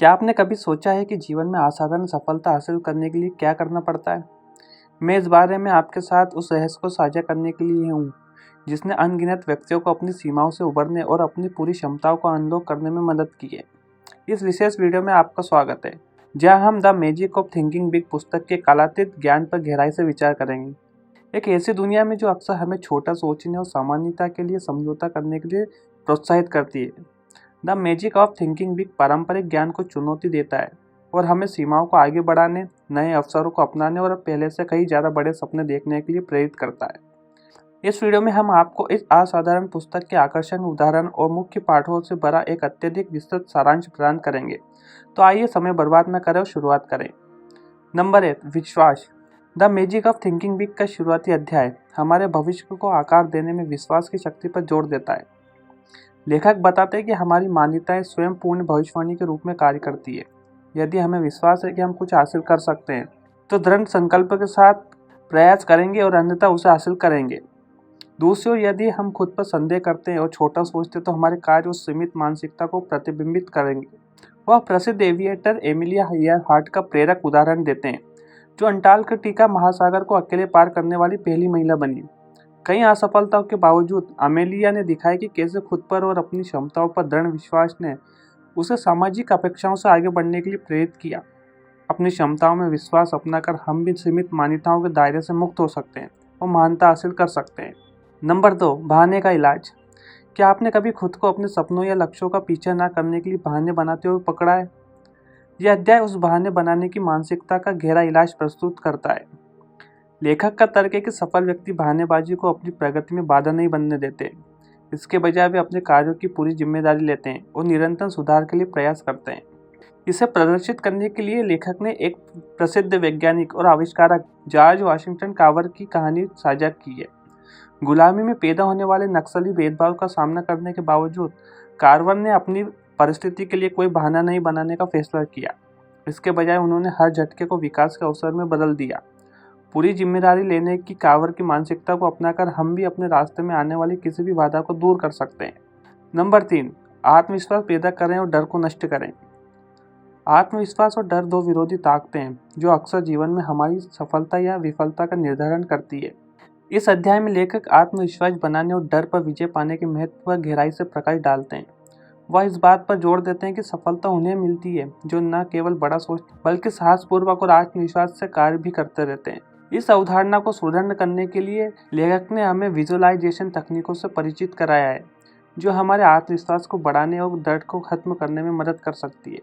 क्या आपने कभी सोचा है कि जीवन में असाधारण सफलता हासिल करने के लिए क्या करना पड़ता है? मैं इस बारे में आपके साथ उस रहस्य को साझा करने के लिए हूँ, जिसने अनगिनत व्यक्तियों को अपनी सीमाओं से उभरने और अपनी पूरी क्षमताओं को अनलॉक करने में मदद की है। इस विशेष वीडियो में आपका स्वागत है, जहाँ हम the magic of thinking big पुस्तक के कालातीत ज्ञान पर गहराई से विचार करेंगे। एक ऐसी दुनिया में जो अक्सर हमें छोटा सोचने और सामान्यता के लिए समझौता करने के लिए प्रोत्साहित करती है। The magic of thinking big पारंपरिक ज्ञान को चुनौती देता है और हमें सीमाओं को आगे बढ़ाने, नए अवसरों को अपनाने और पहले से कई ज़्यादा बड़े सपने देखने के लिए प्रेरित करता है। इस वीडियो में हम आपको इस असाधारण पुस्तक के आकर्षण, उदाहरण और मुख्य पाठों से भरा एक अत्यधिक विस्तृत सारांश प्रदान करेंगे। तो आइए समय बर्बाद न करें और शुरुआत करें। नंबर 1, विश्वास। The magic of thinking big का शुरुआती अध्याय हमारे भविष्य को आकार देने में विश्वास की शक्ति पर जोर देता है। लेखक बताते हैं कि हमारी मान्यताएं स्वयं पूर्ण भविष्यवाणी के रूप में कार्य करती है। यदि हमें विश्वास है कि हम कुछ हासिल कर सकते हैं, तो दृढ़ संकल्प के साथ प्रयास करेंगे और अन्यथा उसे हासिल करेंगे। दूसरी ओर, यदि हम खुद पर संदेह करते हैं और छोटा सोचते हैं, तो हमारे कार्य उस सीमित मानसिकता को प्रतिबिंबित करेंगे। वह प्रसिद्ध एविएटर एमिलिया इयरहार्ट का प्रेरक उदाहरण देते हैं, जो अंटार्कटिका महासागर को अकेले पार करने वाली पहली महिला बनी। कई असफलताओं के बावजूद अमेलिया ने दिखाया कि कैसे खुद पर और अपनी क्षमताओं पर दृढ़ विश्वास ने उसे सामाजिक अपेक्षाओं से आगे बढ़ने के लिए प्रेरित किया। अपनी क्षमताओं में विश्वास अपनाकर हम भी सीमित मान्यताओं के दायरे से मुक्त हो सकते हैं और महानता हासिल कर सकते हैं। नंबर 2, बहाने का इलाज। क्या आपने कभी खुद को अपने सपनों या लक्ष्यों का पीछा न करने के लिए बहाने बनाते हुए पकड़ा है? यह अध्याय उस बहाने बनाने की मानसिकता का गहरा इलाज प्रस्तुत करता है। लेखक का तर्क है कि सफल व्यक्ति बहानेबाजी को अपनी प्रगति में बाधा नहीं बनने देते। इसके बजाय वे अपने कार्यों की पूरी जिम्मेदारी लेते हैं और निरंतर सुधार के लिए प्रयास करते हैं। इसे प्रदर्शित करने के लिए लेखक ने एक प्रसिद्ध वैज्ञानिक और आविष्कारक जॉर्ज वाशिंगटन कार्वर की कहानी साझा की है। गुलामी में पैदा होने वाले नक्सली भेदभाव का सामना करने के बावजूद कार्वर ने अपनी परिस्थिति के लिए कोई बहाना नहीं बनाने का फैसला किया। इसके बजाय उन्होंने हर झटके को विकास के अवसर में बदल दिया। पूरी जिम्मेदारी लेने की कार्वर की मानसिकता को अपनाकर हम भी अपने रास्ते में आने वाली किसी भी बाधा को दूर कर सकते हैं। नंबर 3, आत्मविश्वास पैदा करें और डर को नष्ट करें। आत्मविश्वास और डर दो विरोधी ताकतें हैं जो अक्सर जीवन में हमारी सफलता या विफलता का निर्धारण करती है। इस अध्याय में लेखक आत्मविश्वास बनाने और डर पर विजय पाने के महत्व पर गहराई से प्रकाश डालते हैं। वह इस बात पर जोर देते हैं कि सफलता उन्हें मिलती है जो न केवल बड़ा सोचते बल्कि साहसपूर्वक और आत्मविश्वास से कार्य भी करते रहते हैं। इस अवधारणा को सुदृढ़ करने के लिए लेखक ने हमें विजुअलाइजेशन तकनीकों से परिचित कराया है, जो हमारे आत्मविश्वास को बढ़ाने और डर को खत्म करने में मदद कर सकती है।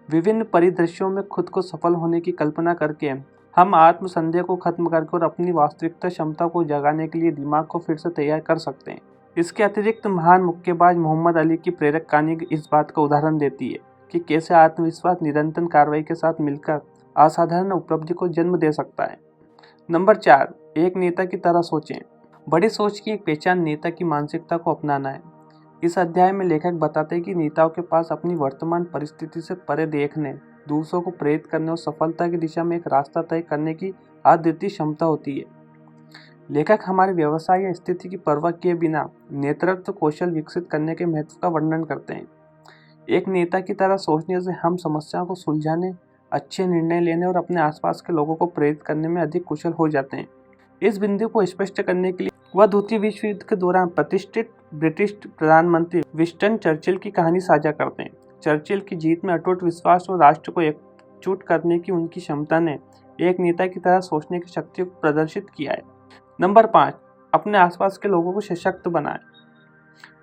विभिन्न परिदृश्यों में खुद को सफल होने की कल्पना करके हम आत्मसंदेह को खत्म करके और अपनी वास्तविकता क्षमता को जगाने के लिए दिमाग को फिर से तैयार कर सकते हैं। इसके अतिरिक्त महान मुक्केबाज मोहम्मद अली की प्रेरक कहानी इस बात का उदाहरण देती है कि कैसे आत्मविश्वास निरंतर कार्रवाई के साथ मिलकर असाधारण उपलब्धि को जन्म दे सकता है। नंबर 4, एक नेता की तरह सोचें। बड़ी सोच की एक पहचान नेता की मानसिकता को अपनाना है। इस अध्याय में लेखक बताते हैं कि नेताओं के पास अपनी वर्तमान परिस्थिति से परे देखने, दूसरों को प्रेरित करने और सफलता की दिशा में एक रास्ता तय करने की अद्वितीय क्षमता होती है। लेखक हमारे व्यवसाय या स्थिति की परवाह किए बिना नेतृत्व कौशल विकसित करने के महत्व का वर्णन करते हैं। एक नेता की तरह सोचने से हम समस्याओं को सुलझाने, अच्छे निर्णय लेने और अपने आसपास के लोगों को प्रेरित करने में अधिक कुशल हो जाते हैं। इस बिंदु को स्पष्ट करने के लिए वह द्वितीय विश्व युद्ध के दौरान प्रतिष्ठित ब्रिटिश प्रधानमंत्री विंस्टन चर्चिल की कहानी साझा करते हैं। चर्चिल की जीत में अटूट विश्वास और राष्ट्र को एकजुट करने की उनकी क्षमता ने एक नेता की तरह सोचने की शक्ति को प्रदर्शित किया है। नंबर 5, अपने आसपास के लोगों को सशक्त बनाएं।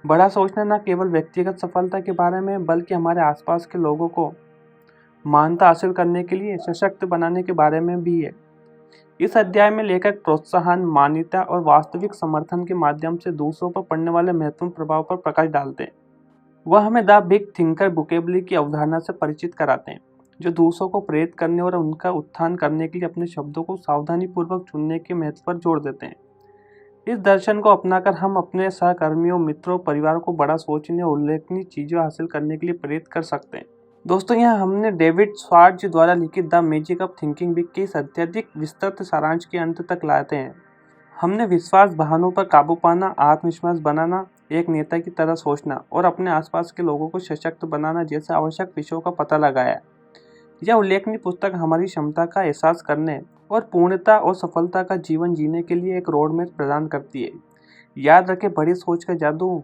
बड़ा सोचना न केवल व्यक्तिगत सफलता के बारे में बल्कि हमारे आसपास के लोगों को महानता हासिल करने के लिए सशक्त बनाने के बारे में भी है। इस अध्याय में लेखक प्रोत्साहन, मान्यता और वास्तविक समर्थन के माध्यम से दूसरों पर पड़ने वाले महत्वपूर्ण प्रभाव पर प्रकाश डालते हैं। वह हमें द बिग थिंकर वोकैबुलरी की अवधारणा से परिचित कराते हैं, जो दूसरों को प्रेरित करने और उनका उत्थान करने के लिए अपने शब्दों को सावधानीपूर्वक चुनने के महत्व पर जोर देते हैं। इस दर्शन को अपनाकर हम अपने सहकर्मियों, मित्रों, परिवार को बड़ा सोचने और उल्लेखनीय चीजें हासिल करने के लिए प्रेरित कर सकते हैं। दोस्तों, यहाँ हमने डेविड स्वार्ट्ज द्वारा लिखित the magic of thinking big के इस अत्यधिक विस्तृत सारांश के अंत तक लाते हैं। हमने विश्वास बहानों पर काबू पाना, आत्मविश्वास बनाना, एक नेता की तरह सोचना और अपने आसपास के लोगों को सशक्त बनाना जैसे आवश्यक विषयों का पता लगाया। यह उल्लेखनीय पुस्तक हमारी क्षमता का एहसास करने और पूर्णता और सफलता का जीवन जीने के लिए एक रोड मैप प्रदान करती है। याद रखें, बड़ी सोच का जादू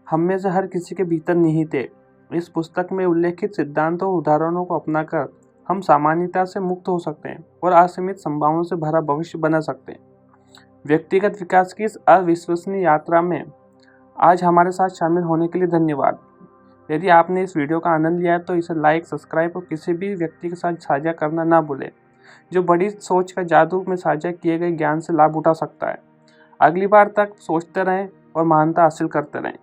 हम में से हर किसी के भीतर निहित है। इस पुस्तक में उल्लेखित सिद्धांतों और उदाहरणों को अपनाकर हम सामान्यता से मुक्त हो सकते हैं और असीमित संभावनाओं से भरा भविष्य बना सकते हैं। व्यक्तिगत विकास की इस अविश्वसनीय यात्रा में आज हमारे साथ शामिल होने के लिए धन्यवाद। यदि आपने इस वीडियो का आनंद लिया है तो इसे लाइक, सब्सक्राइब और किसी भी व्यक्ति के साथ साझा करना ना भूलें जो बड़ी सोच का जादू में साझा किए गए ज्ञान से लाभ उठा सकता है। अगली बार तक सोचते रहें और महानता हासिल करते रहें।